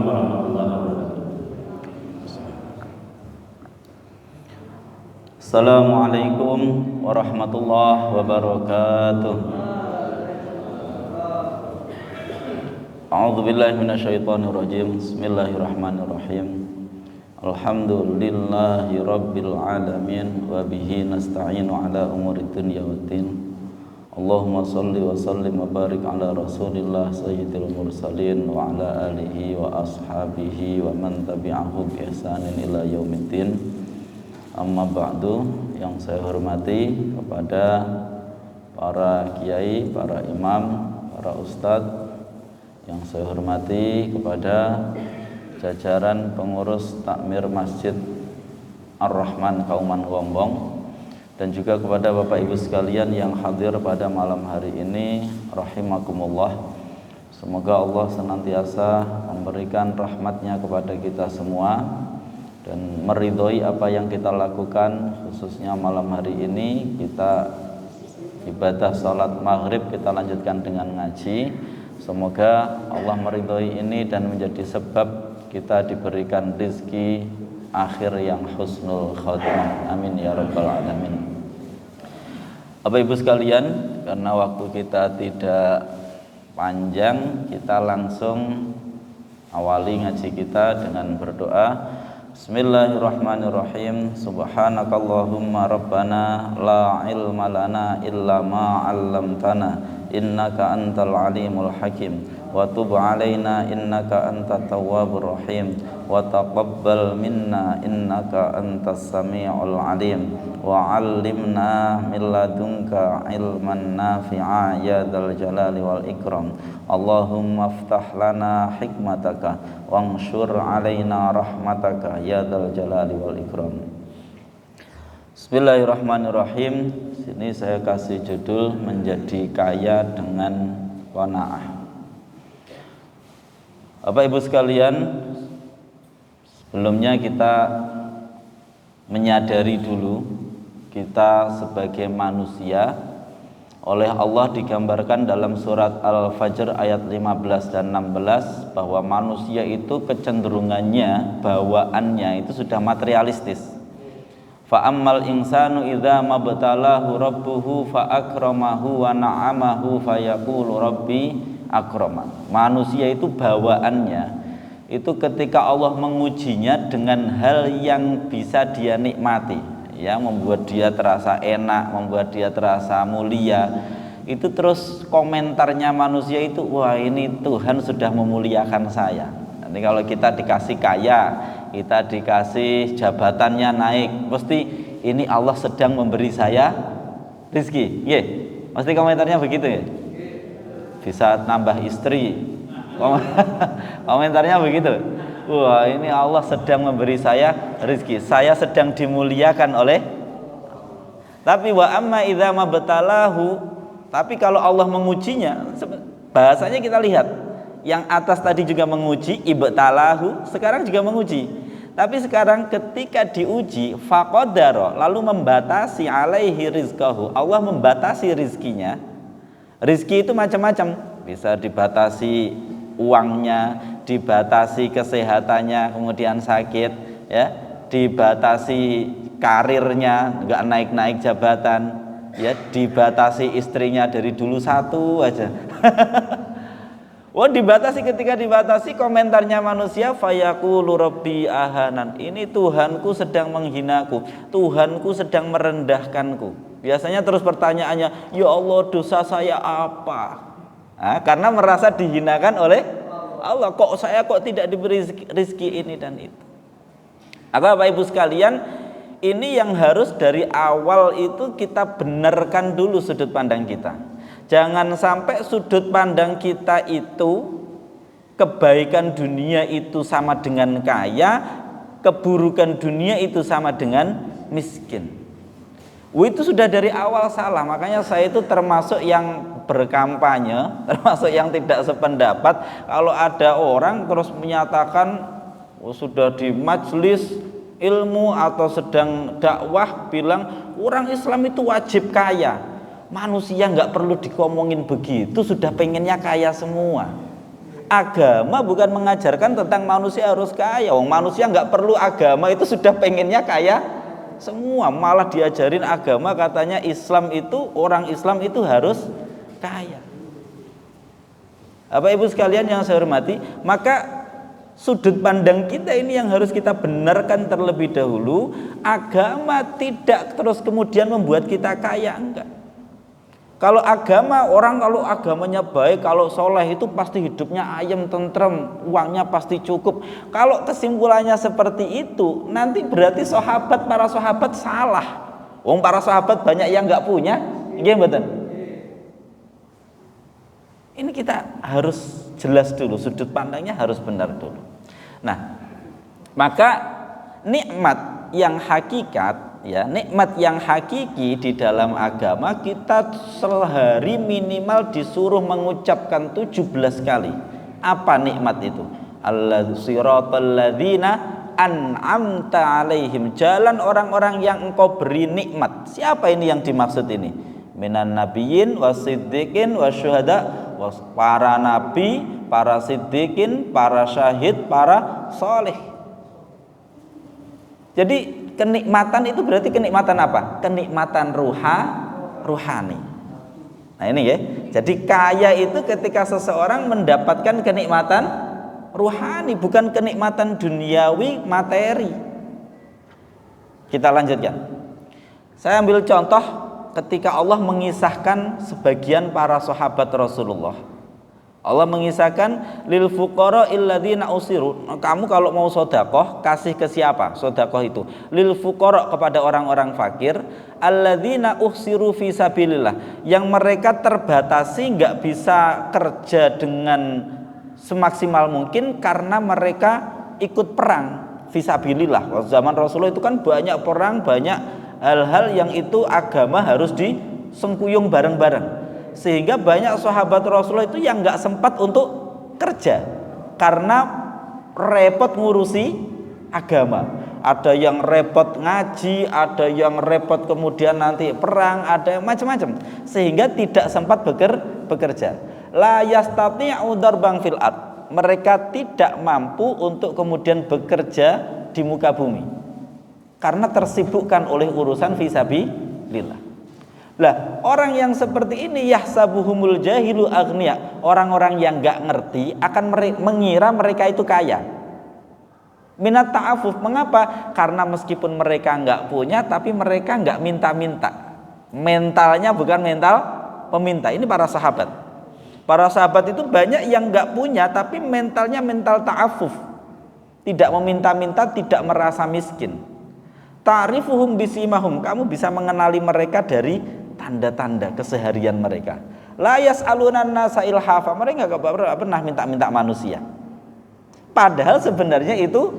warahmatullahi wabarakatuh. Assalamualaikum warahmatullahi wabarakatuh. A'udzubillahi minasyaitonirrajim. Bismillahirrahmanirrahim. Alhamdulillahi rabbil alamin wa bihi nasta'inu ala umuri dunya waddin. Allahumma salli wa sallim wa barik ala Rasulillah sayyidil mursalin wa ala alihi wa ashabihi wa man tabi'ahu bi ihsanin ila yaumiddin. Amma ba'du, yang saya hormati kepada para kiai, para imam, para ustadz, yang saya hormati kepada jajaran pengurus takmir Masjid Ar-Rahman Kauman Gombong, dan juga kepada Bapak Ibu sekalian yang hadir pada malam hari ini, rahimakumullah. Semoga Allah senantiasa memberikan rahmatnya kepada kita semua dan meridhoi apa yang kita lakukan, khususnya malam hari ini kita ibadah salat maghrib kita lanjutkan dengan ngaji. Semoga Allah meridhoi ini dan menjadi sebab kita diberikan rezeki akhir yang husnul khatimah. Amin ya rabbal alamin. Bapak Ibu sekalian, karena waktu kita tidak panjang, kita langsung awali ngaji kita dengan berdoa. Bismillahirrahmanirrahim. Subhanakallahumma rabbana la ilma lana illa ma 'allamtana innaka antal alimul hakim wa tub 'alaina innaka antat tawwabur rahim wa taqabbal minna innaka antas samiul alim wa 'allimna min ladunka ilman nafi'a ya dzal jalali wal ikram. Allahumma iftah lana hikmataka wanshur 'alaina rahmataka ya dzal jalali wal ikram. Bismillahirrahmanirrahim. Sini saya kasih judul menjadi kaya dengan qanaah. Bapak Ibu sekalian, sebelumnya kita menyadari dulu kita sebagai manusia oleh Allah digambarkan dalam surat Al-Fajr ayat 15 dan 16 bahwa manusia itu kecenderungannya, bawaannya itu sudah materialistis. Fa ammal insanu idza mabtalahu rabbuhu fa akramahu wa na'amahu fa yaqulu rabbi akraman. Manusia itu bawaannya itu ketika Allah mengujinya dengan hal yang bisa dia nikmati, ya, membuat dia terasa enak, membuat dia terasa mulia, itu terus komentarnya manusia itu, wah ini Tuhan sudah memuliakan saya. Nanti kalau kita dikasih kaya, kita dikasih jabatannya naik, pasti ini Allah sedang memberi saya rezeki. Nggih, pasti komentarnya begitu ya. Bisa nambah istri, komentarnya begitu. Wah ini Allah sedang memberi saya rezeki, saya sedang dimuliakan oleh. Tapi wa amma idza mabtalahu, tapi kalau Allah mengujinya, bahasanya kita lihat yang atas tadi juga menguji, ibtalahu, sekarang juga menguji. Tapi sekarang ketika diuji, faqadara, lalu membatasi alaihi rizqahu, Allah membatasi rizkinya. Rizki itu macam-macam, bisa dibatasi uangnya, dibatasi kesehatannya, kemudian sakit, ya, dibatasi karirnya, nggak naik-naik jabatan, ya, dibatasi istrinya dari dulu satu aja. Wah, dibatasi, ketika dibatasi komentarnya manusia, fayaqulu rabbi ahanan, ini Tuhanku sedang menghinaku, Tuhanku sedang merendahkanku. Biasanya terus pertanyaannya, ya Allah dosa saya apa? Nah, karena merasa dihinakan oleh Allah, kok saya kok tidak diberi rezeki ini dan itu. Bapak Ibu sekalian, ini yang harus dari awal itu kita benarkan dulu sudut pandang kita. Jangan sampai sudut pandang kita itu kebaikan dunia itu sama dengan kaya, keburukan dunia itu sama dengan miskin. Itu sudah dari awal salah. Makanya saya itu termasuk yang berkampanye, termasuk yang tidak sependapat. Kalau ada orang terus menyatakan sudah di majelis ilmu atau sedang dakwah bilang orang Islam itu wajib kaya, manusia nggak perlu dikomongin begitu, sudah pengennya kaya semua. Agama bukan mengajarkan tentang manusia harus kaya. Manusia nggak perlu agama, itu sudah pengennya kaya semua. Malah diajarin agama katanya orang Islam itu harus kaya. Bapak Ibu sekalian yang saya hormati, maka sudut pandang kita ini yang harus kita benarkan terlebih dahulu. Agama tidak terus kemudian membuat kita kaya, enggak. Kalau agamanya baik, kalau soleh itu pasti hidupnya ayem, tentrem, uangnya pasti cukup. Kalau kesimpulannya seperti itu, nanti berarti para sahabat salah. Para sahabat banyak yang nggak punya, iya betul. Ini kita harus jelas dulu, sudut pandangnya harus benar dulu. Nah, maka nikmat yang hakiki di dalam agama, kita sehari minimal disuruh mengucapkan 17 kali. Apa nikmat itu? Alladziratal ladzina an'amta alaihim, jalan orang-orang yang engkau beri nikmat. Siapa ini yang dimaksud ini? Minan nabiyyin wasiddiqin wasyuhada, para nabi, para siddiqin, para syahid, para soleh. Jadi kenikmatan itu berarti kenikmatan apa? Kenikmatan ruhani. Nah ini ya. Jadi kaya itu ketika seseorang mendapatkan kenikmatan ruhani, bukan kenikmatan duniawi materi. Kita lanjutkan. Saya ambil contoh ketika Allah mengisahkan sebagian para sahabat Rasulullah. Allah mengisahkan lil fuqara illadzina usiru. Kamu kalau mau sedekah, kasih ke siapa? Sedekah itu lil fuqara, kepada orang-orang fakir, alladzina usiru fi sabilillah, yang mereka terbatasi, nggak bisa kerja dengan semaksimal mungkin karena mereka ikut perang fi sabilillah. Zaman Rasulullah itu kan banyak perang, banyak hal-hal yang itu agama harus disengkuyung bareng-bareng. Sehingga banyak sahabat Rasulullah itu yang nggak sempat untuk kerja karena repot ngurusi agama. Ada yang repot ngaji, ada yang repot kemudian nanti perang, ada macam-macam, sehingga tidak sempat bekerja. La yastati'u darban fil ard, mereka tidak mampu untuk kemudian bekerja di muka bumi karena tersibukkan oleh urusan fisabilillah. Lah, orang yang seperti ini yahsabuhumul jahilu aghnia, orang-orang yang enggak ngerti akan mengira mereka itu kaya. Minat ta'afuf, mengapa? Karena meskipun mereka enggak punya, tapi mereka enggak minta-minta. Mentalnya bukan mental peminta. Ini para sahabat. Para sahabat itu banyak yang enggak punya, tapi mentalnya mental ta'afuf. Tidak meminta-minta, tidak merasa miskin. Ta'rifuhum bisimahum, kamu bisa mengenali mereka dari tanda-tanda keseharian mereka. La yas'alunan nasa ilhafa, mereka enggak pernah minta-minta manusia. Padahal sebenarnya itu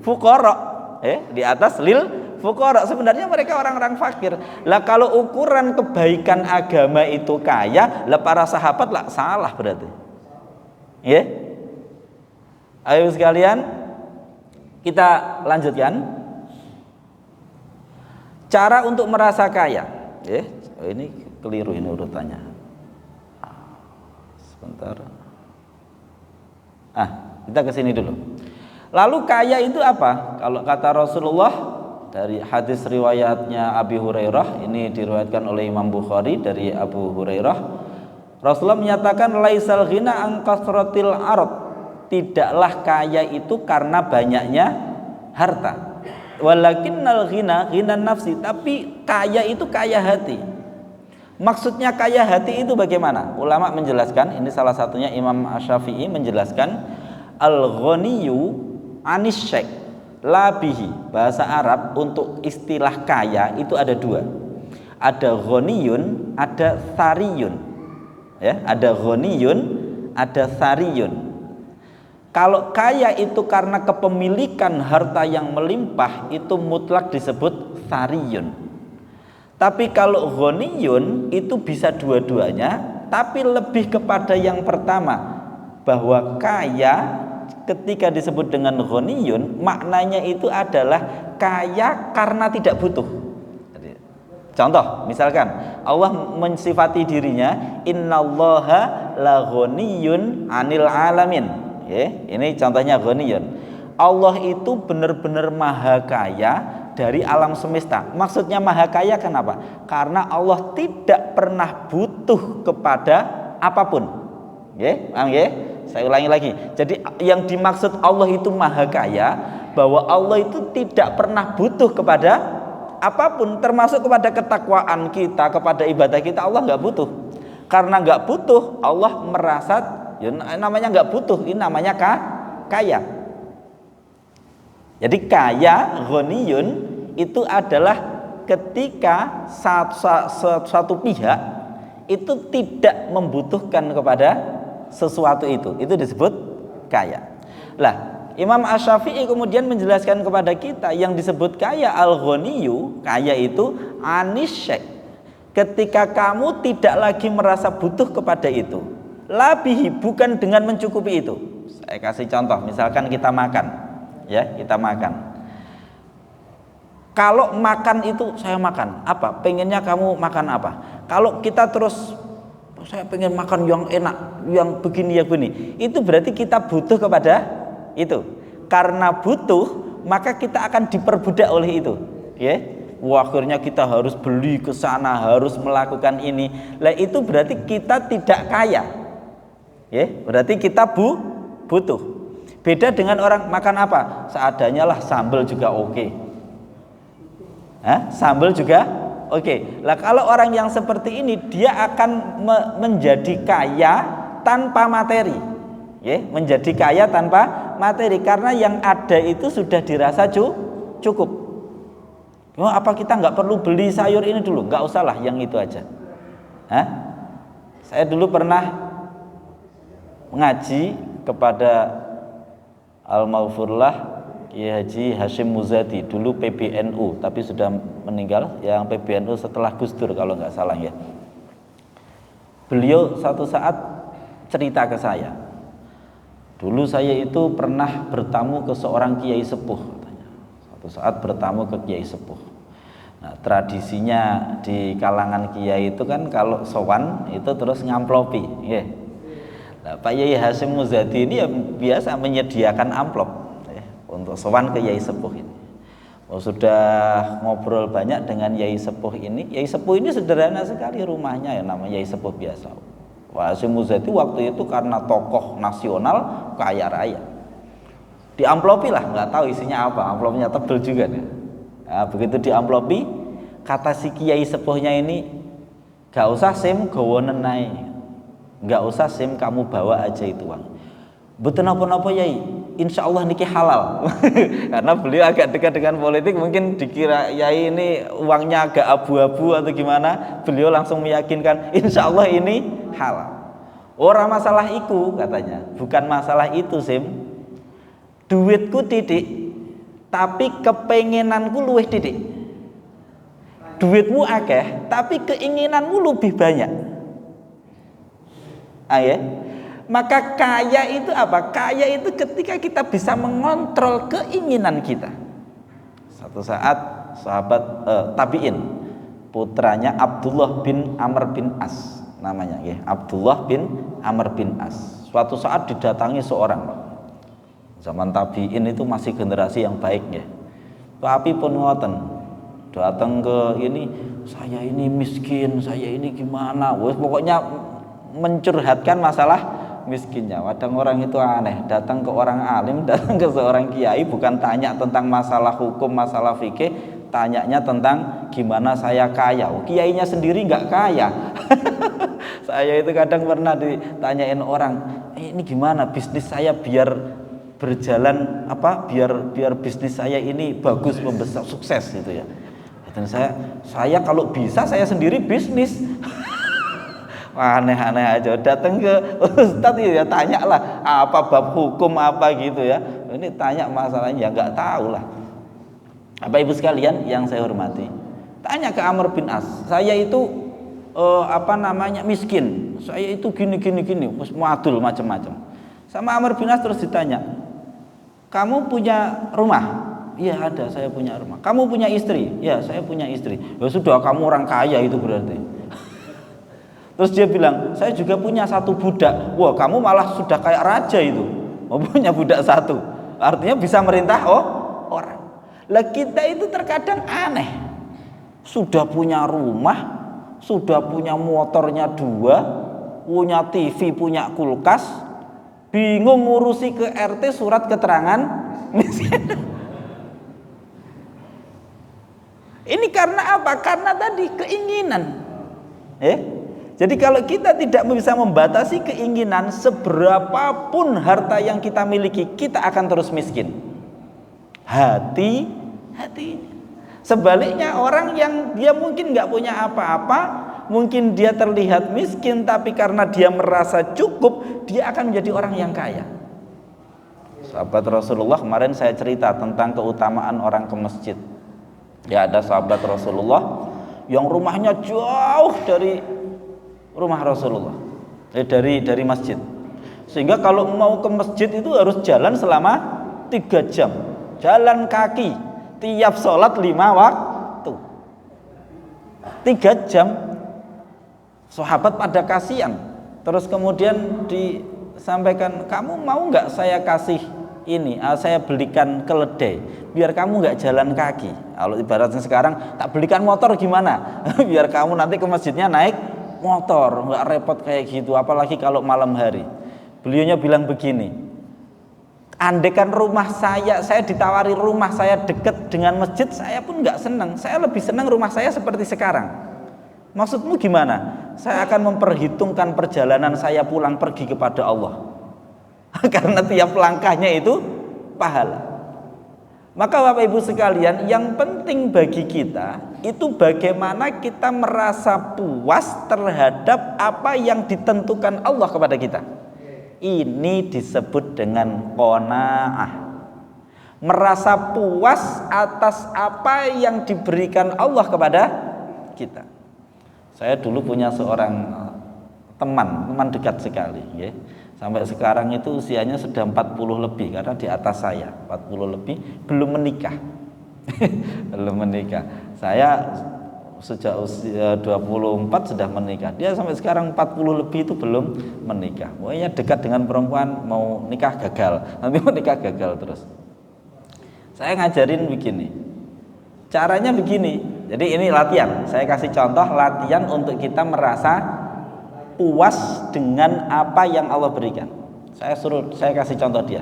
fuqara, di atas lil fuqara, sebenarnya mereka orang-orang fakir. Lah kalau ukuran kebaikan agama itu kaya, lah para sahabat lah salah berarti. Ya. Ayo sekalian, kita lanjutkan. Cara untuk merasa kaya, ini keliru ini urutannya. Sebentar. Kita ke sini dulu. Lalu kaya itu apa? Kalau kata Rasulullah dari hadis riwayatnya Abi Hurairah, ini diriwayatkan oleh Imam Bukhari dari Abu Hurairah. Rasulullah menyatakan laisal ghina an kasratil ard, tidaklah kaya itu karena banyaknya harta. Walakinnal ghina nafsi, tapi kaya itu kaya hati. Maksudnya kaya hati itu bagaimana? Ulama menjelaskan, ini salah satunya Imam Asy-Syafi'i menjelaskan, al-ghaniyyu anis syekh la bihi. Bahasa Arab untuk istilah kaya itu ada dua. Ada ghaniyun, ada sariyun. Ya, ada ghaniyun, ada sariyun. Kalau kaya itu karena kepemilikan harta yang melimpah, itu mutlak disebut sariyun. Tapi kalau ghaniyun itu bisa dua-duanya, tapi lebih kepada yang pertama, bahwa kaya ketika disebut dengan ghaniyun, maknanya itu adalah kaya karena tidak butuh. Contoh, misalkan Allah mensifati dirinya innallaha la ghaniyyun 'anil 'alamin. Ini contohnya ghaniyun. Allah itu benar-benar maha kaya dari alam semesta. Maksudnya maha kaya kenapa? Karena Allah tidak pernah butuh kepada apapun. Paham ya? Saya ulangi lagi. Jadi yang dimaksud Allah itu maha kaya, bahwa Allah itu tidak pernah butuh kepada apapun, termasuk kepada ketakwaan kita, kepada ibadah kita. Allah nggak butuh. Karena nggak butuh, Allah merasa, ya namanya nggak butuh, ini namanya kaya. Jadi kaya, ghaniyun itu adalah ketika suatu pihak itu tidak membutuhkan kepada sesuatu itu disebut kaya. Lah, Imam Asy-Syafi'i kemudian menjelaskan kepada kita yang disebut kaya, al-ghaniyyu, kaya itu anisyai, ketika kamu tidak lagi merasa butuh kepada itu, labihi, bukan dengan mencukupi itu. Saya kasih contoh, misalkan kita makan, kita makan. Kalau makan itu saya makan apa? Pengennya kamu makan apa? Kalau kita terus saya pengen makan yang enak, yang begini ya begini, itu berarti kita butuh kepada itu. Karena butuh, maka kita akan diperbudak oleh itu. Akhirnya kita harus beli ke sana, harus melakukan ini. Lah itu berarti kita tidak kaya. Berarti kita butuh. Beda dengan orang makan apa? Seadanya lah, sambal juga oke. Sambal juga oke. Lah kalau orang yang seperti ini, dia akan menjadi kaya tanpa materi. Menjadi kaya tanpa materi, karena yang ada itu sudah dirasa cukup. Apa kita nggak perlu beli sayur ini dulu? Nggak usah lah, yang itu aja. Saya dulu pernah mengaji kepada Al-Maghfurlah Kiai Haji Hashim Muzadi, dulu PBNU tapi sudah meninggal, yang PBNU setelah Gus Dur kalau nggak salah ya. Beliau satu saat cerita ke saya, dulu saya itu pernah bertamu ke seorang kiai sepuh, katanya. Satu saat bertamu ke kiai sepuh. Nah, tradisinya di kalangan kiai itu kan kalau sowan itu terus ngamplopi, Nah, Pak Yai Hashim Muzadi ini ya biasa menyediakan amplop untuk sowan ke Yai Sepuh ini. Sudah ngobrol banyak dengan Yai Sepuh ini. Yai Sepuh ini sederhana sekali rumahnya, ya namanya Yai Sepuh biasa. Pak Hashim Muzadi waktu itu karena tokoh nasional kaya raya, diamplopi lah, nggak tahu isinya apa, amplopnya tebel juga nih. Nah, begitu diamplopi, kata si Kiai Sepuhnya ini, gak usah sim gowonen naik, gak usah sim, kamu bawa aja itu uang. Betul apa-apa Yai, insya Allah niki halal. Karena beliau agak dekat dengan politik, mungkin dikira Yai ini uangnya agak abu-abu atau gimana. Beliau langsung meyakinkan, insya Allah ini halal. Orang masalah iku katanya, bukan masalah itu sim. Duitku titik, tapi kepengenanku luwih titik. Duitmu akeh, tapi keinginanmu lebih banyak. Maka kaya itu apa? Kaya itu ketika kita bisa mengontrol keinginan kita. Satu saat sahabat tabi'in, putranya Abdullah bin Amr bin As namanya, Abdullah bin Amr bin As. Suatu saat didatangi seorang, zaman tabi'in itu masih generasi yang baik tapi pun ngoten, datang ke ini, saya ini miskin, saya ini gimana, pokoknya mencurhatkan masalah miskinnya. Kadang orang itu aneh, datang ke orang alim, datang ke seorang kiai, bukan tanya tentang masalah hukum, masalah fikih, tanyanya tentang gimana saya kaya. Kiainya sendiri nggak kaya. Saya itu kadang pernah ditanyain orang, ini gimana bisnis saya biar berjalan biar bisnis saya ini bagus, membesar, sukses gitu ya. Dan saya kalau bisa saya sendiri bisnis. Aneh-aneh aja, datang ke ustadz ya, tanya lah apa bab hukum apa gitu ya. Ini tanya masalahnya ya nggak tahu lah. Bapak ibu sekalian yang saya hormati, tanya ke Amr bin As, saya itu miskin, saya itu gini, muadul macam-macam. Sama Amr bin As terus ditanya, kamu punya rumah? Iya ada, saya punya rumah. Kamu punya istri? Ya saya punya istri. Ya sudah, kamu orang kaya itu berarti. Terus dia bilang, saya juga punya satu budak. Wah, kamu malah sudah kayak raja itu. Mau punya budak satu. Artinya bisa merintah orang. Lah kita itu terkadang aneh. Sudah punya rumah, sudah punya motornya 2, punya TV, punya kulkas, bingung ngurusi ke RT surat keterangan miskin. Ini karena apa? Karena tadi keinginan. Jadi kalau kita tidak bisa membatasi keinginan, seberapapun harta yang kita miliki, kita akan terus miskin. Hati-hatinya. Sebaliknya orang yang dia mungkin nggak punya apa-apa, mungkin dia terlihat miskin, tapi karena dia merasa cukup, dia akan menjadi orang yang kaya. Sahabat Rasulullah, kemarin saya cerita tentang keutamaan orang ke masjid. Ya, ada sahabat Rasulullah yang rumahnya jauh dari rumah Rasulullah, dari masjid, sehingga kalau mau ke masjid itu harus jalan selama 3 jam, jalan kaki tiap sholat 5 waktu, 3 jam. Sahabat pada kasihan, terus kemudian disampaikan, kamu mau nggak saya kasih ini, saya belikan keledai biar kamu nggak jalan kaki. Kalau ibaratnya sekarang, tak belikan motor gimana? Biar kamu nanti ke masjidnya naik motor, nggak repot kayak gitu, apalagi kalau malam hari. Beliaunya bilang begini, andekan rumah saya ditawari rumah saya dekat dengan masjid, saya pun nggak senang. Saya lebih senang rumah saya seperti sekarang. Maksudmu gimana? Saya akan memperhitungkan perjalanan saya pulang pergi kepada Allah. Karena tiap langkahnya itu pahala. Maka Bapak Ibu sekalian, yang penting bagi kita itu bagaimana kita merasa puas terhadap apa yang ditentukan Allah kepada kita. Ini disebut dengan qanaah. Merasa puas atas apa yang diberikan Allah kepada kita. Saya dulu punya seorang teman dekat sekali, ya. Sampai sekarang itu usianya sudah 40 lebih, karena di atas saya 40 lebih, belum menikah. Belum menikah. Saya sejak usia 24 sudah menikah. Dia sampai sekarang 40 lebih itu belum menikah. Pokoknya dekat dengan perempuan, mau nikah gagal, nanti mau nikah gagal terus. Saya ngajarin begini, caranya begini. Jadi ini latihan, saya kasih contoh latihan untuk kita merasa puas dengan apa yang Allah berikan. Saya kasih contoh dia.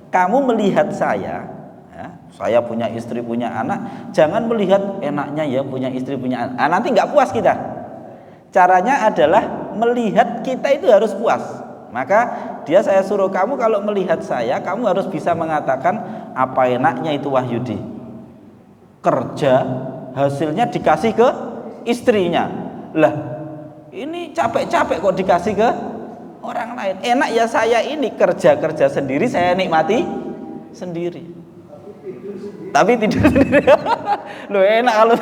Kamu melihat saya, ya, saya punya istri, punya anak, jangan melihat enaknya ya punya istri, punya anak. Nanti nggak puas kita. Caranya adalah melihat kita itu harus puas. Maka saya suruh kamu kalau melihat saya, kamu harus bisa mengatakan apa enaknya itu Wahyudi. Kerja, hasilnya dikasih ke istrinya. Lah, ini capek-capek kok dikasih ke orang lain. Enak ya saya ini kerja sendiri, saya nikmati sendiri. Tapi tidur sendiri. Loh, enak kalau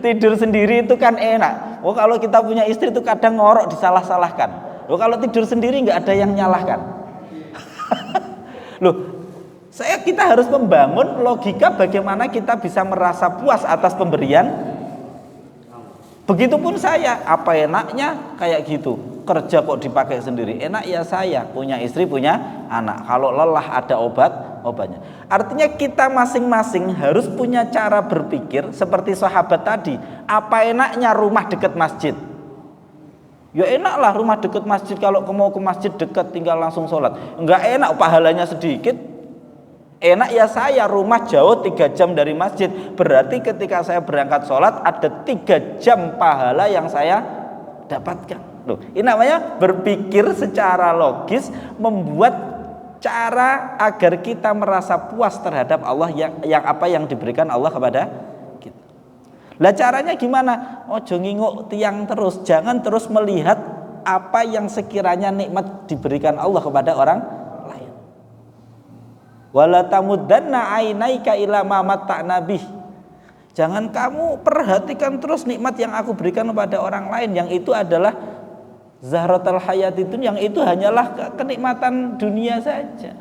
tidur sendiri itu kan enak. Oh, kalau kita punya istri itu kadang ngorok disalah-salahkan. Loh, kalau tidur sendiri nggak ada yang nyalahkan. Loh, kita harus membangun logika bagaimana kita bisa merasa puas atas pemberian. Begitupun saya, apa enaknya kayak gitu, kerja kok dipakai sendiri, enak ya saya punya istri, punya anak, kalau lelah ada obatnya. Artinya kita masing-masing harus punya cara berpikir seperti sahabat tadi. Apa enaknya rumah dekat masjid? Ya enaklah rumah dekat masjid, kalau mau ke masjid dekat tinggal langsung sholat. Enggak enak, pahalanya sedikit. Enak ya saya rumah jauh 3 jam dari masjid, berarti ketika saya berangkat sholat ada 3 jam pahala yang saya dapatkan. Loh, ini namanya berpikir secara logis, membuat cara agar kita merasa puas terhadap Allah yang apa yang diberikan Allah kepada kita. Lah caranya gimana? Ojo nginguk tiang terus, jangan terus melihat apa yang sekiranya nikmat diberikan Allah kepada orang lain. Wala tamuddanna ainaika ila ma matta'na bih. Jangan kamu perhatikan terus nikmat yang aku berikan kepada orang lain, yang itu adalah zahratul hayatid dunya, yang itu hanyalah kenikmatan dunia saja.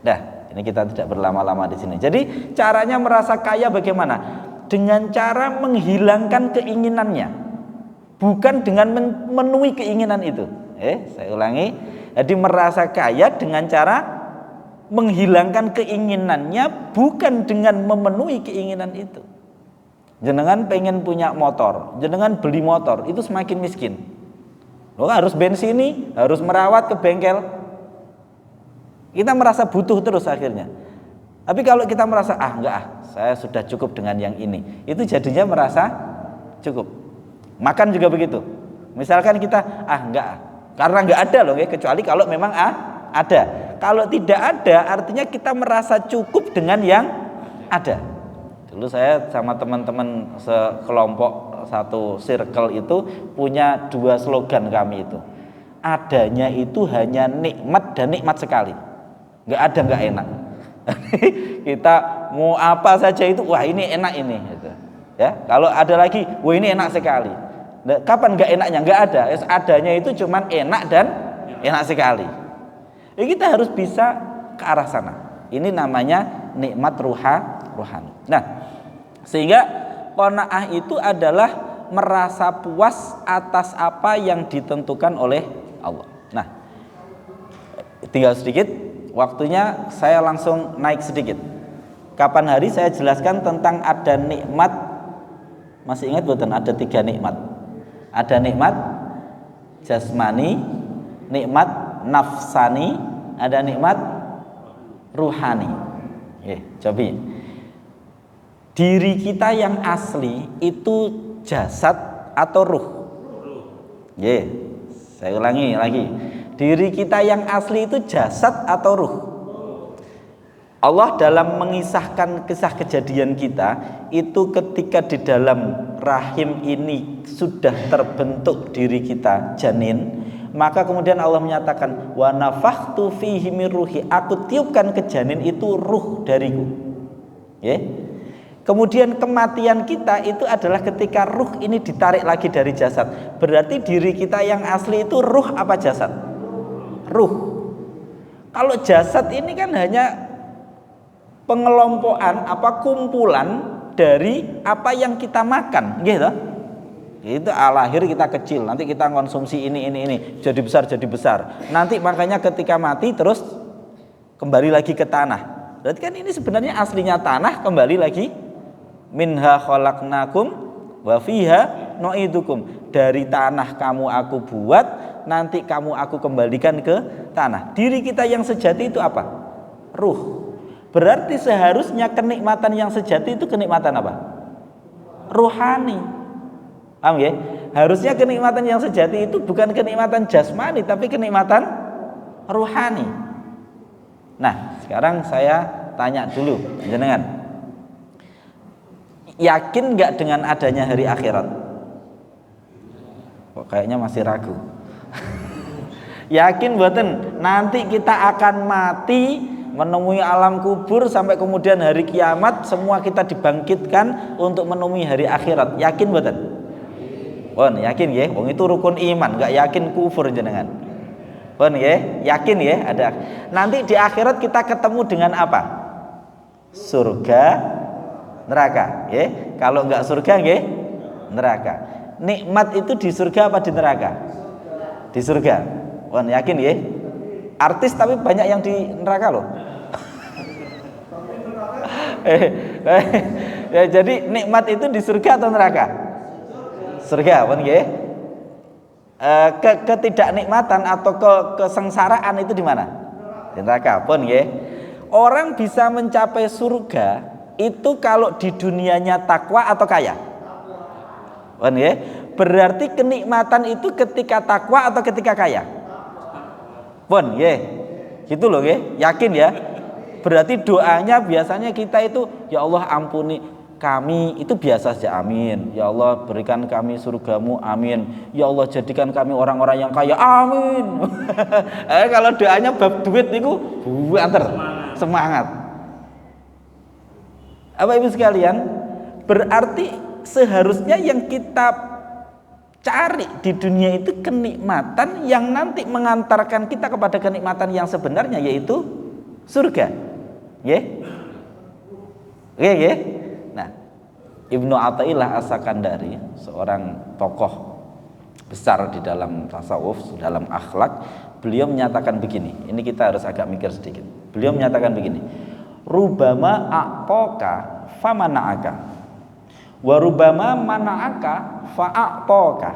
Nah, ini kita tidak berlama-lama di sini. Jadi caranya merasa kaya bagaimana? Dengan cara menghilangkan keinginannya, bukan dengan memenuhi keinginan itu. Saya ulangi. Jadi merasa kaya dengan cara menghilangkan keinginannya, bukan dengan memenuhi keinginan itu. Jenengan pengen punya motor, jenengan beli motor, itu semakin miskin. Lo harus bensini, harus merawat ke bengkel. Kita merasa butuh terus akhirnya. Tapi kalau kita merasa enggak, saya sudah cukup dengan yang ini, itu jadinya merasa cukup. Makan juga begitu. Misalkan kita enggak, karena enggak ada loh, kecuali kalau memang ada. Kalau tidak ada, artinya kita merasa cukup dengan yang ada. Dulu saya sama teman-teman sekelompok, satu circle itu punya 2 slogan kami itu. Adanya itu hanya nikmat dan nikmat sekali. Enggak ada enggak enak. Kita mau apa saja itu, wah ini enak ini gitu. Ya, kalau ada lagi, wah ini enak sekali. Nah, kapan enggak enaknya? Enggak ada. Adanya itu cuman enak dan enak sekali. Jadi kita harus bisa ke arah sana. Ini namanya nikmat ruhani. Nah, sehingga qanaah itu adalah merasa puas atas apa yang ditentukan oleh Allah. Nah, tinggal sedikit, waktunya saya langsung naik sedikit. Kapan hari saya jelaskan tentang ada nikmat. Masih ingat betul? Ada 3 nikmat. Ada nikmat jasmani, nikmat nafsani, ada nikmat ruhani. Coba. Diri kita yang asli itu jasad atau ruh? Saya ulangi lagi. Diri kita yang asli itu jasad atau ruh? Allah dalam mengisahkan kisah kejadian kita itu ketika di dalam rahim ini sudah terbentuk diri kita janin, maka kemudian Allah menyatakan wa nafakhtu fihi min ruhi, aku tiupkan ke janin itu ruh dariku. Kemudian kematian kita itu adalah ketika ruh ini ditarik lagi dari jasad. Berarti diri kita yang asli itu ruh apa jasad? Ruh. Kalau jasad ini kan hanya pengelompokan kumpulan dari apa yang kita makan, gitu. Itu lahir kita kecil, nanti kita konsumsi ini, jadi besar. Nanti makanya ketika mati terus kembali lagi ke tanah. Berarti kan ini sebenarnya aslinya tanah, kembali lagi minha khalaqnakum wa fiha nu'idukum. Dari tanah kamu aku buat, nanti kamu aku kembalikan ke tanah. Diri kita yang sejati itu apa? Ruh. Berarti seharusnya kenikmatan yang sejati itu kenikmatan apa? Ruhani. Paham ya? Harusnya kenikmatan yang sejati itu bukan kenikmatan jasmani, tapi kenikmatan ruhani. Nah, sekarang saya tanya dulu jenengan. Yakin nggak dengan adanya hari akhirat? Kok kayaknya masih ragu. Yakin mboten nanti kita akan mati, menemui alam kubur, sampai kemudian hari kiamat semua kita dibangkitkan untuk menemui hari akhirat. Yakin mboten? Pun yakin ya, wong itu rukun iman, nggak yakin kufur jenengan. Pun ya, yakin ya ada. Nanti di akhirat kita ketemu dengan apa? Surga, neraka. Ya, kalau nggak surga, ya neraka. Nikmat itu di surga apa di neraka? Di surga. Pun yakin ya. Artis tapi banyak yang di neraka loh. Ya, jadi nikmat itu di surga atau neraka? Surga, pun nggih. Ketidaknikmatan atau kesengsaraan itu di mana? Di neraka, pun nggih. Orang bisa mencapai surga itu kalau di dunianya takwa atau kaya? Pun nggih. Berarti kenikmatan itu ketika takwa atau ketika kaya? Pun nggih. Gitu loh nggih. Yakin ya? Berarti doanya biasanya kita itu, ya Allah ampuni kami, itu biasa saja, amin. Ya Allah berikan kami surgamu, amin. Ya Allah jadikan kami orang-orang yang kaya, amin. Kalau doanya bab duit itu buanter, semangat. Apa ibu sekalian, berarti seharusnya yang kita cari di dunia itu kenikmatan yang nanti mengantarkan kita kepada kenikmatan yang sebenarnya, yaitu surga. Nggih? Nggih. Nah, Ibnu Athaillah As-Sakandari, seorang tokoh besar di dalam tasawuf, dalam akhlak, beliau menyatakan begini. Ini kita harus agak mikir sedikit. Beliau menyatakan begini. Rubama a'toka famana'aka wa rubama mana'aka fa'a'toka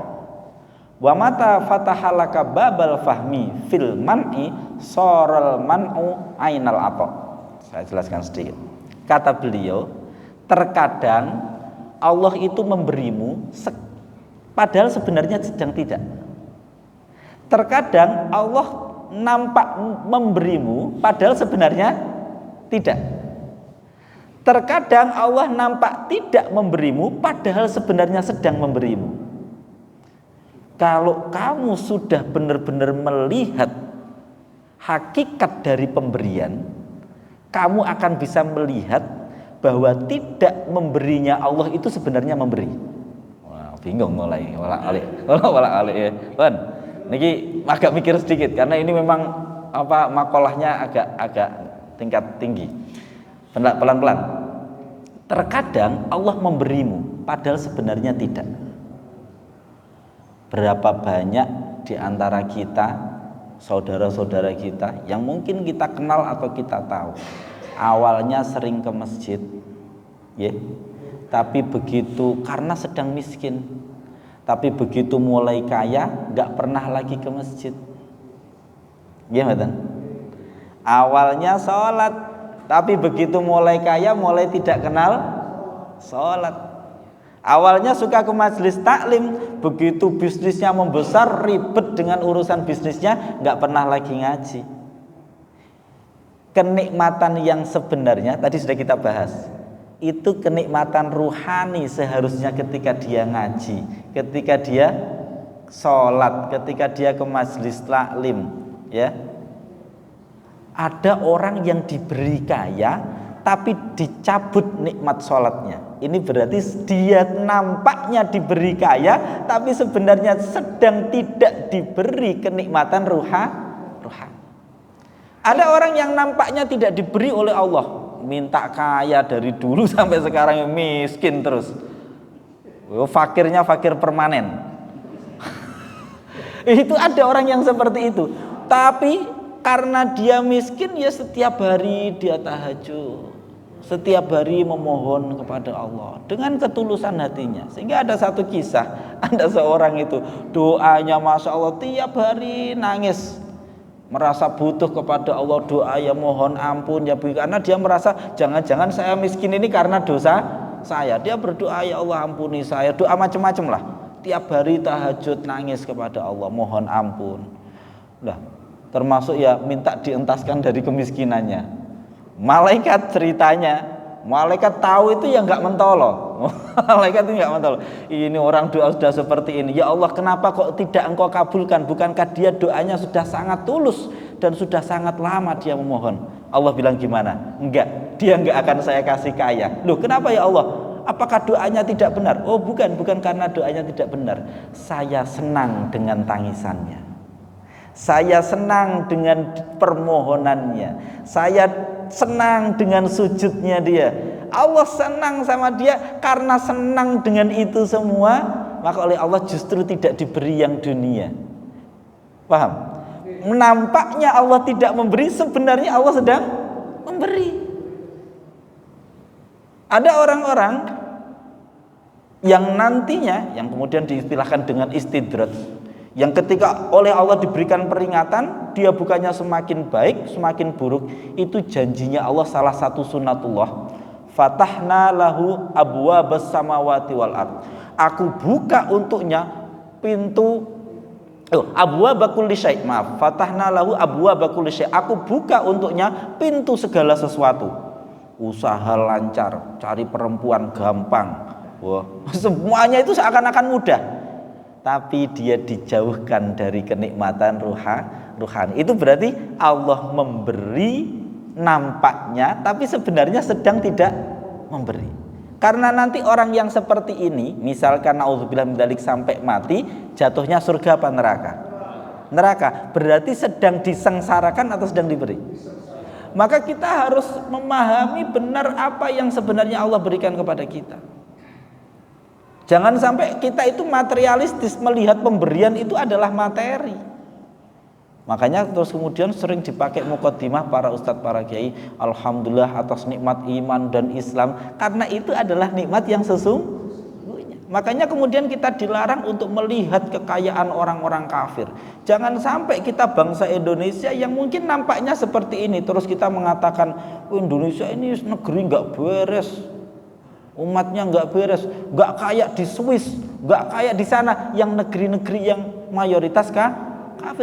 wa mata fatahalaka babal fahmi fil man'i soral man'u ainal ato. Saya jelaskan sedikit. Kata beliau, terkadang Allah itu memberimu padahal sebenarnya sedang tidak. Terkadang Allah nampak memberimu padahal sebenarnya tidak. Terkadang Allah nampak tidak memberimu padahal sebenarnya sedang memberimu. Kalau kamu sudah benar-benar melihat hakikat dari pemberian, kamu akan bisa melihat bahwa tidak memberinya Allah itu sebenarnya memberi. Wah, bingung mulai walak-alik ya. Tuan, niki agak mikir sedikit karena ini memang makolahnya agak tingkat tinggi. Pelan-pelan. Terkadang Allah memberimu padahal sebenarnya tidak. Berapa banyak di antara kita, saudara-saudara kita yang mungkin kita kenal atau kita tahu, awalnya sering ke masjid, ya, tapi begitu karena sedang miskin, tapi begitu mulai kaya nggak pernah lagi ke masjid, ya betul. Awalnya sholat, tapi begitu mulai kaya mulai tidak kenal sholat. Awalnya suka ke majelis taklim, begitu bisnisnya membesar, ribet dengan urusan bisnisnya, nggak pernah lagi ngaji. Kenikmatan yang sebenarnya tadi sudah kita bahas, itu kenikmatan ruhani seharusnya ketika dia ngaji, ketika dia sholat, ketika dia ke majelis taklim, ya. Ada orang yang diberi kaya tapi dicabut nikmat sholatnya. Ini berarti dia nampaknya diberi kaya tapi sebenarnya sedang tidak diberi kenikmatan ruhani. Ada orang yang nampaknya tidak diberi oleh Allah, minta kaya dari dulu sampai sekarang miskin terus. Fakirnya fakir permanen. Itu ada orang yang seperti itu. Tapi karena dia miskin, ya setiap hari dia tahajud, setiap hari memohon kepada Allah dengan ketulusan hatinya. Sehingga ada satu kisah, ada seorang itu doanya Masya Allah tiap hari nangis, merasa butuh kepada Allah, doa ya mohon ampun ya Bu, karena dia merasa jangan-jangan saya miskin ini karena dosa saya. Dia berdoa ya Allah ampuni saya, doa macam-macam lah. Tiap hari tahajud nangis kepada Allah, mohon ampun. Lah, termasuk ya minta dientaskan dari kemiskinannya. Malaikat ceritanya, malaikat tahu itu ya nggak mentolo. Malaikat itu nggak mentolo. Ini orang doa sudah seperti ini. Ya Allah, kenapa kok tidak Engkau kabulkan? Bukankah dia doanya sudah sangat tulus dan sudah sangat lama dia memohon? Allah bilang gimana? Enggak, dia enggak akan saya kasih kaya. Loh, kenapa ya Allah? Apakah doanya tidak benar? Oh, bukan karena doanya tidak benar. Saya senang dengan tangisannya. Saya senang dengan permohonannya. Saya senang dengan sujudnya dia. Allah senang sama dia. Karena senang dengan itu semua, maka oleh Allah justru tidak diberi yang dunia. Paham? Nampaknya Allah tidak memberi, sebenarnya Allah sedang memberi. Ada orang-orang yang nantinya, yang kemudian diistilahkan dengan istidraj, yang ketika oleh Allah diberikan peringatan, dia bukannya semakin baik, semakin buruk. Itu janjinya Allah, salah satu sunnatullah. Fatahna lahu abwabas samawati wal ard. Aku buka untuknya pintu abwaba kulli syai'. Maaf, fatahna lahu abwaba kulli syai'. Aku buka untuknya pintu segala sesuatu. Usaha lancar, cari perempuan gampang. Wah, semuanya itu seakan-akan mudah. Tapi dia dijauhkan dari kenikmatan ruhani. Itu berarti Allah memberi nampaknya, tapi sebenarnya sedang tidak memberi. Karena nanti orang yang seperti ini, misalkan naudzubillah min dzalik sampai mati, jatuhnya surga apa neraka? Neraka. Berarti sedang disengsarakan atau sedang diberi? maka kita harus memahami benar apa yang sebenarnya Allah berikan kepada kita. Jangan sampai kita itu materialistis melihat pemberian itu adalah materi. Makanya terus kemudian sering dipakai mukadimah para ustadz, para kiai, alhamdulillah atas nikmat iman dan Islam, karena itu adalah nikmat yang sesungguhnya. Makanya kemudian kita dilarang untuk melihat kekayaan orang-orang kafir. Jangan sampai kita bangsa Indonesia yang mungkin nampaknya seperti ini terus kita mengatakan, Indonesia ini negeri nggak beres, umatnya nggak beres, nggak kayak di Swiss, nggak kayak di sana yang negeri-negeri yang mayoritas kafir.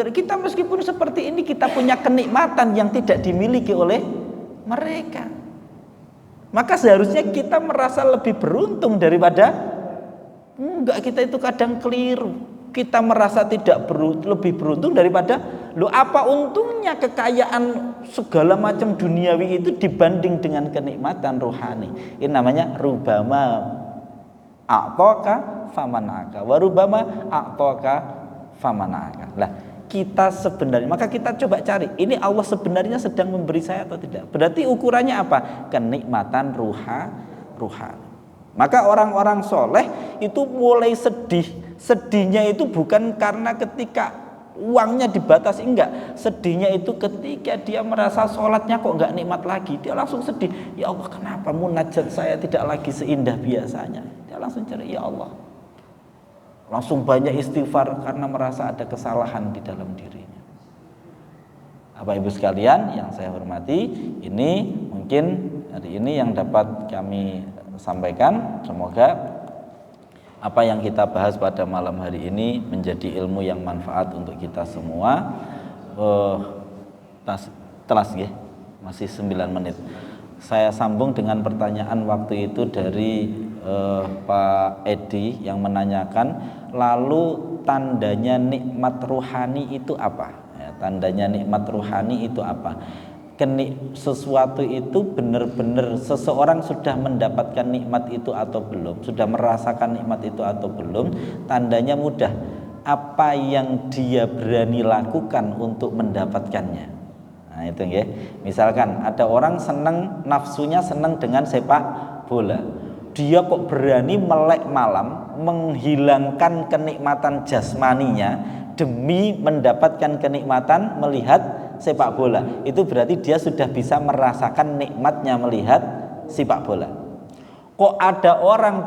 Kita meskipun seperti ini, kita punya kenikmatan yang tidak dimiliki oleh mereka. Maka seharusnya kita merasa lebih beruntung daripada enggak. Kita itu kadang keliru. Kita merasa tidak lebih beruntung daripada apa untungnya kekayaan segala macam duniawi itu dibanding dengan kenikmatan rohani. Ini namanya rubama a'taka famanaka wa rubama a'taka famanaka. Lah, kita sebenarnya, maka kita coba cari, ini Allah sebenarnya sedang memberi saya atau tidak. Berarti ukurannya apa? Kenikmatan ruhani. Maka orang-orang soleh itu mulai sedih. Sedihnya itu bukan karena ketika uangnya dibatasi, enggak. Sedihnya itu ketika dia merasa sholatnya kok enggak nikmat lagi. Dia langsung sedih, ya Allah, kenapa munajat saya tidak lagi seindah biasanya. Dia langsung cari, ya Allah, langsung banyak istighfar karena merasa ada kesalahan di dalam dirinya. Bapak Ibu sekalian yang saya hormati, ini mungkin hari ini yang dapat kami sampaikan. Semoga apa yang kita bahas pada malam hari ini menjadi ilmu yang manfaat untuk kita semua. Telas ya, masih 9 menit. Saya sambung dengan pertanyaan waktu itu dari Pak Edi yang menanyakan, lalu tandanya nikmat ruhani itu apa? Ya, tandanya nikmat ruhani itu apa? Sesuatu itu benar-benar seseorang sudah mendapatkan nikmat itu atau belum, sudah merasakan nikmat itu atau belum. Tandanya mudah, apa yang dia berani lakukan untuk mendapatkannya. Nah itu ya. Misalkan ada orang nafsunya senang dengan sepak bola, dia kok berani melek malam menghilangkan kenikmatan jasmaninya demi mendapatkan kenikmatan melihat sepak bola. Itu berarti dia sudah bisa merasakan nikmatnya melihat sepak bola. Kok ada orang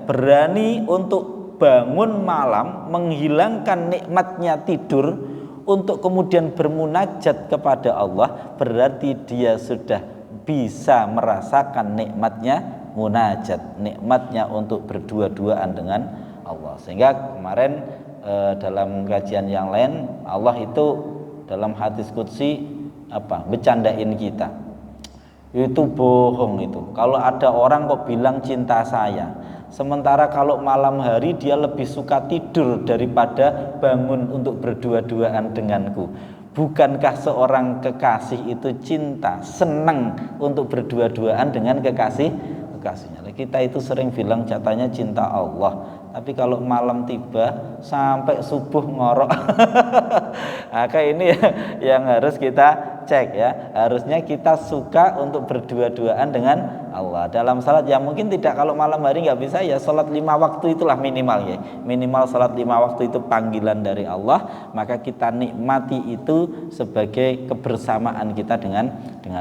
berani untuk bangun malam menghilangkan nikmatnya tidur untuk kemudian bermunajat kepada Allah, berarti dia sudah bisa merasakan nikmatnya munajat, nikmatnya untuk berdua-duaan dengan Allah. Sehingga kemarin dalam kajian yang lain, Allah itu dalam hadis qudsi bercandain kita. Itu bohong itu. Kalau ada orang kok bilang cinta saya, sementara kalau malam hari dia lebih suka tidur daripada bangun untuk berdua-duaan denganku. Bukankah seorang kekasih itu cinta, senang untuk berdua-duaan dengan kekasihnya? Kita itu sering bilang katanya cinta Allah, tapi kalau malam tiba sampai subuh ngorok. Maka ini yang harus kita cek ya. Harusnya kita suka untuk berdua-duaan dengan Allah dalam salat. Ya mungkin tidak, kalau malam hari nggak bisa ya salat 5 waktu itulah minimal ya. Minimal salat 5 waktu itu panggilan dari Allah, maka kita nikmati itu sebagai kebersamaan kita dengan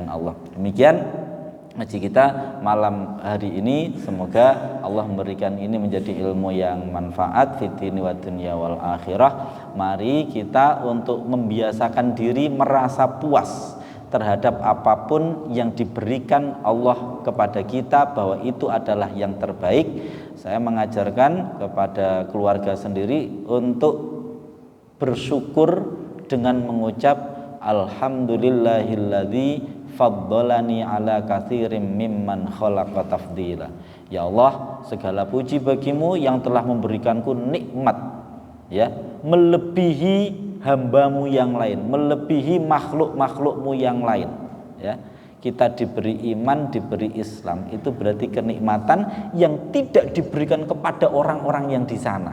Allah. Demikian ngaji kita malam hari ini. Semoga Allah memberikan ini menjadi ilmu yang manfaat fitini wa dunya wal akhirah. Mari kita untuk membiasakan diri merasa puas terhadap apapun yang diberikan Allah kepada kita, bahwa itu adalah yang terbaik. Saya mengajarkan kepada keluarga sendiri untuk bersyukur dengan mengucap alhamdulillahilladzi faddalani ala katsirin mimman khalaqa tafdila. Ya Allah, segala puji bagimu yang telah memberikanku nikmat ya, melebihi hambamu yang lain, melebihi makhluk-makhlukmu yang lain ya. Kita diberi iman, diberi Islam, itu berarti kenikmatan yang tidak diberikan kepada orang-orang yang di sana.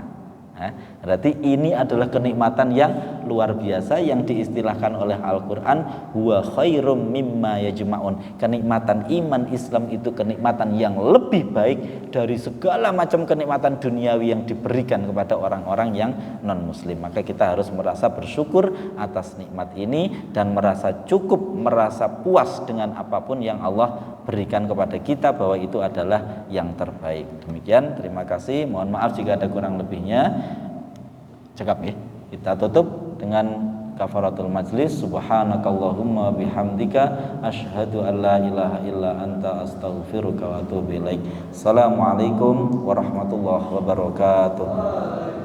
Berarti ini adalah kenikmatan yang luar biasa yang diistilahkan oleh Al-Quran huwa khairum mimma yajma'un. Kenikmatan iman Islam itu kenikmatan yang lebih baik dari segala macam kenikmatan duniawi yang diberikan kepada orang-orang yang non muslim. Maka kita harus merasa bersyukur atas nikmat ini dan merasa cukup, merasa puas dengan apapun yang Allah berikan kepada kita, bahwa itu adalah yang terbaik. Demikian, terima kasih. Mohon maaf jika ada kurang lebihnya. Cekap ya. Kita tutup dengan kafaratul majlis. Subhanakallahumma bihamdika asyhadu an la ilaha illa anta astaghfiruka wa atubu ilaik. Assalamualaikum warahmatullahi wabarakatuh.